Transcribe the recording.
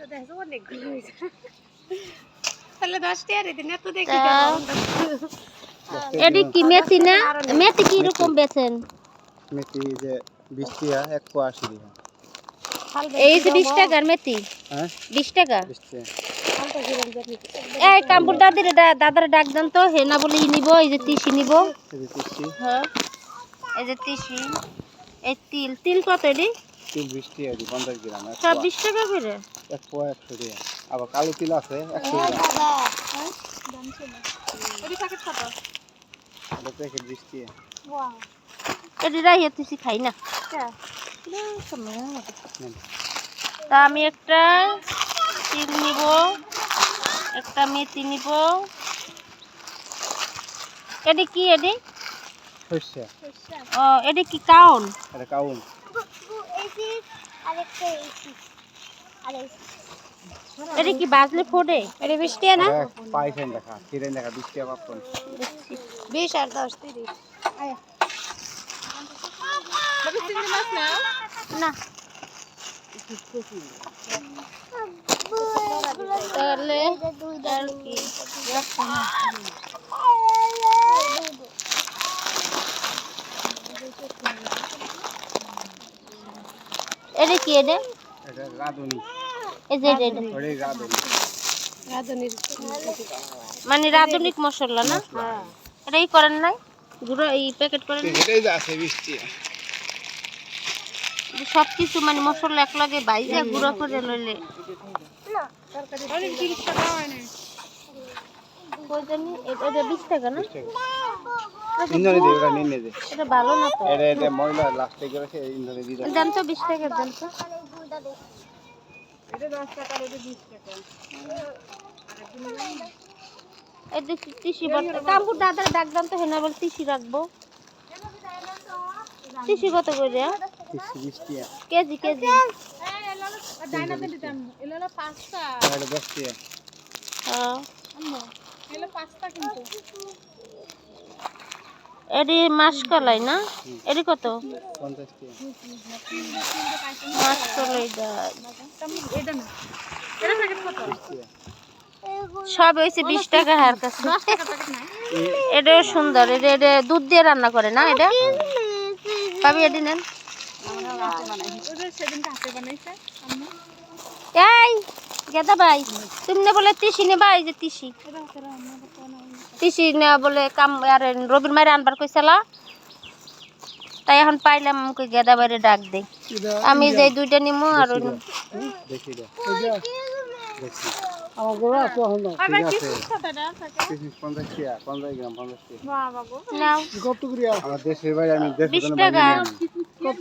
তো দেখো অনেকগুলো হয়েছে তাহলে 10 টাকা দিন এত দেখি এডি কি মেথি না মেথি কি রকম বেচেন মেথি যে 20 টাকা 1 পোয়া 80 টাকা এই যে 20 টাকার মেথি হ্যাঁ 20 টাকা 20 টাকা এই কাম্বুর দাদার ডাক দেন তো হে না বলে নিব এই যে তিসি নিব এই যে 30 হ্যাঁ এই যে তিসি এই তিল কত এডি তিল 20 টাকা দি 50 গ্রাম সব 20 টাকা করে 1 পোয়া 100 টাকা আবার কালো তিল আছে 100 টাকা দাদা দাম ছিল এডি প্যাকেট কত এটা প্যাকেট 20 টাকা ওয়াও এডি রাইয়া তিসি খাই না তা আমি একটা তিল নিব একটা মেথি নিব এডি কি এডি সরষে ও এডি কি কাউন এটা কাউন এই যে আরেকটা এইছি আরেকটা এডি কি বাজলে ফোড়ে এডি 20 টাকা না পাইছেন দেখা কিরেন দেখা 20 টাকা পাচ্ছেন 20 আর 10 30 আয়া বাবু চিংড়ি মাছ নাও না তাহলে আর কি এডি কি এডি এটা রাধুনি এই যে এডি ওরে রাধুনি রাধুনির মানে রাধুনিক মশলা না এটাই করেন নাই গুঁড়ো এই প্যাকেট করেন এটাই যে আছে 20 টাকা সব কিছু মানে মশলা একলাগে বাইজা গুঁড়ো করে লইলে না তরকারি আরে 30 টাকা হয় না কই জানি এটা 20 টাকা না 20 টাকা ইন্দনে দে ওটা নিয়ে দে এটা ভালো না তো এটা ময়লা লাস্টে গেছে ইন্দনে দি দাও দেন তো 20 টাকা দেন তো এটা 10 টাকা এটা 20 টাকা এটা তিসি বর্তা কাম্পুর দাদার ডাক দেন তো হেনা বল তিসি রাখবো তিসি কত করে 20 টাকা কেজি কেজি ডাইনা দিতাম এলো 5 টা এটা 10 টাকা হ্যাঁ আম্মু এলো 5 টা কিন্তু এডি মাসকলাই না এডি কত 50 টাকা মাসকলাই দা এটা না এটা প্যাকেট কত 20 টাকা সব হইছে 20 টাকা হার কাছে 10 টাকা প্যাকেট নাই এটা সুন্দর এটা দুধ দিয়ে রান্না করে না এটা পাবি এডি নেন ওটা সেদিন কাছে বানাইছে আম্মু এই গেদা ভাই তুমি না বলে তিসি নেবা এই যে তিসি এটা করে আম্মু তো না তিসি না বলে কাম আর রবির মায়ের আনবার কইছালা তাই এখন পাইলাম আমাকে গেদা বাইরে ডাক দেই আমি যে দুইটা নিমু আর দেখি দাও এটা দেখি আমার গোড়া তো হলো ঠিক আছে 50 টাকা 50 গ্রাম 50 টাকা বাবা গো নাও কত করে আমার দেশের বাইরে আমি 20 টাকা কত